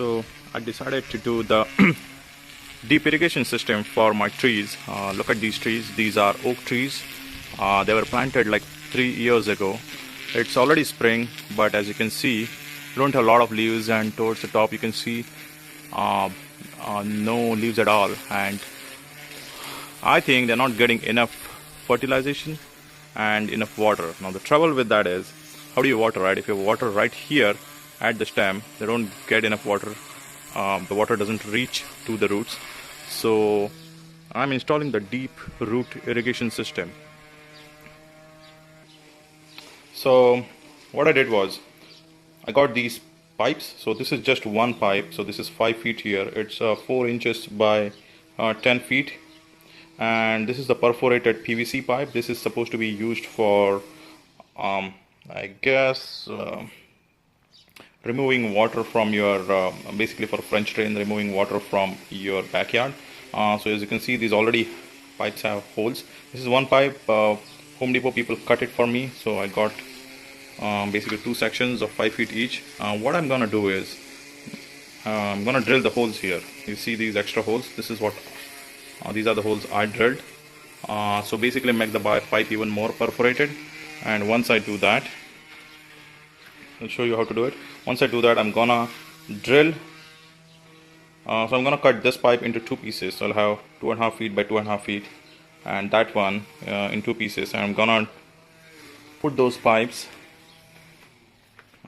So I decided to do the deep irrigation system for my trees. Look at these trees. These are oak trees. They were planted like 3 years ago. It's already spring, but as you can see, don't have a lot of leaves, and towards the top you can see no leaves at all, and I think they're not getting enough fertilization and enough water. Now the trouble with that is, how do you water, right? If you water right here at the stem, they don't get enough water. The water doesn't reach to the roots. So I'm installing the deep root irrigation system. So what I did was, I got these pipes. So this is just one pipe. So this is 5 feet here. It's 4 inches by 10 feet. And this is the perforated PVC pipe. This is supposed to be used for, I guess, removing water from your, basically for French drain, removing water from your backyard. So as you can see, these already pipes have holes. This is one pipe. Home Depot people cut it for me. So I got basically 2 sections of 5 feet each. What I'm gonna do is, I'm gonna drill the holes here. You see these extra holes? This is what, these are the holes I drilled. So basically make the pipe even more perforated. And once I do that, I'll show you how to do it. Once I do that, I'm gonna drill. So I'm gonna cut this pipe into 2 pieces. So I'll have 2.5 feet by 2.5 feet, and that one in 2 pieces. And I'm gonna put those pipes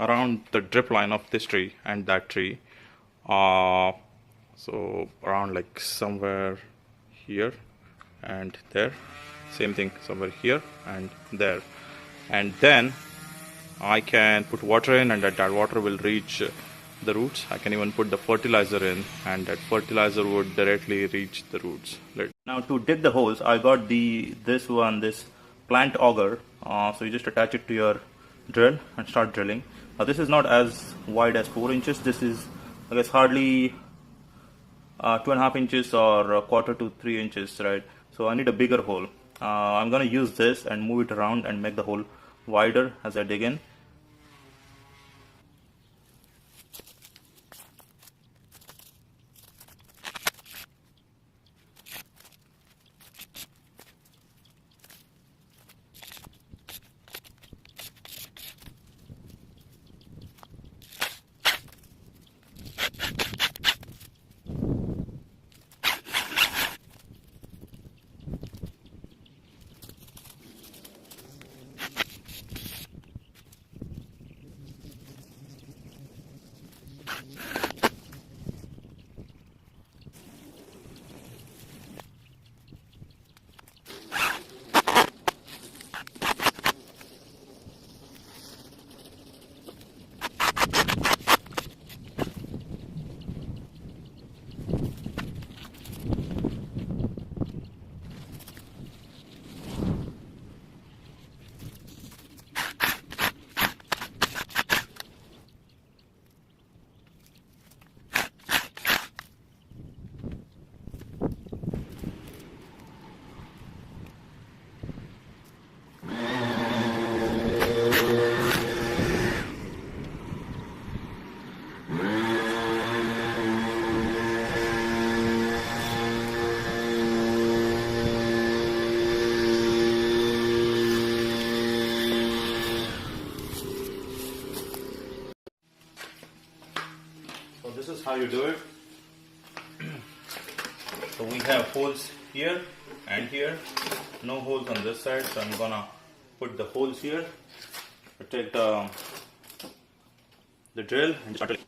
around the drip line of this tree and that tree. So around like somewhere here and there. Same thing somewhere here and there. And then I can put water in, and that water will reach the roots. I can even put the fertilizer in, and that fertilizer would directly reach the roots. Now to dig the holes, I got this plant auger. So you just attach it to your drill and start drilling. Now this is not as wide as 4 inches. This is, I guess, hardly 2.5 inches or 1/4 to 3 inches, right? So I need a bigger hole. I'm gonna use this and move it around and make the hole wider as I dig in. This is how you do it. So we have holes here and here, no holes on this side, so I'm gonna put the holes here. I take the drill and start drilling.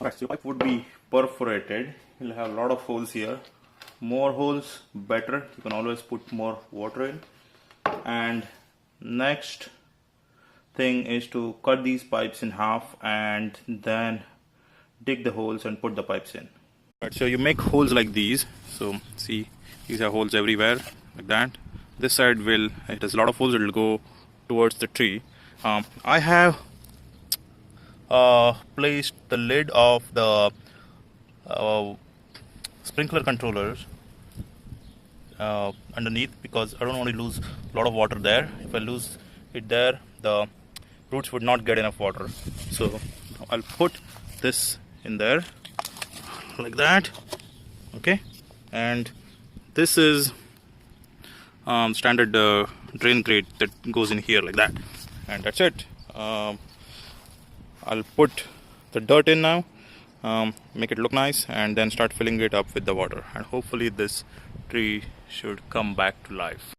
Alright, so pipe would be perforated. You'll have a lot of holes here. More holes, better. You can always put more water in. And Next thing is to cut these pipes in half and then dig the holes and put the pipes in. Right, so you make holes like these. So see, these are holes everywhere like that. This side it has a lot of holes. It will go towards the tree. I have placed the lid of the sprinkler controllers underneath because I don't want to lose a lot of water there. If I lose it there, the roots would not get enough water. So I'll put this in there like that. Okay, and this is standard drain grate that goes in here like that, and that's it. I'll put the dirt in now, make it look nice, and then start filling it up with the water, and hopefully this tree should come back to life.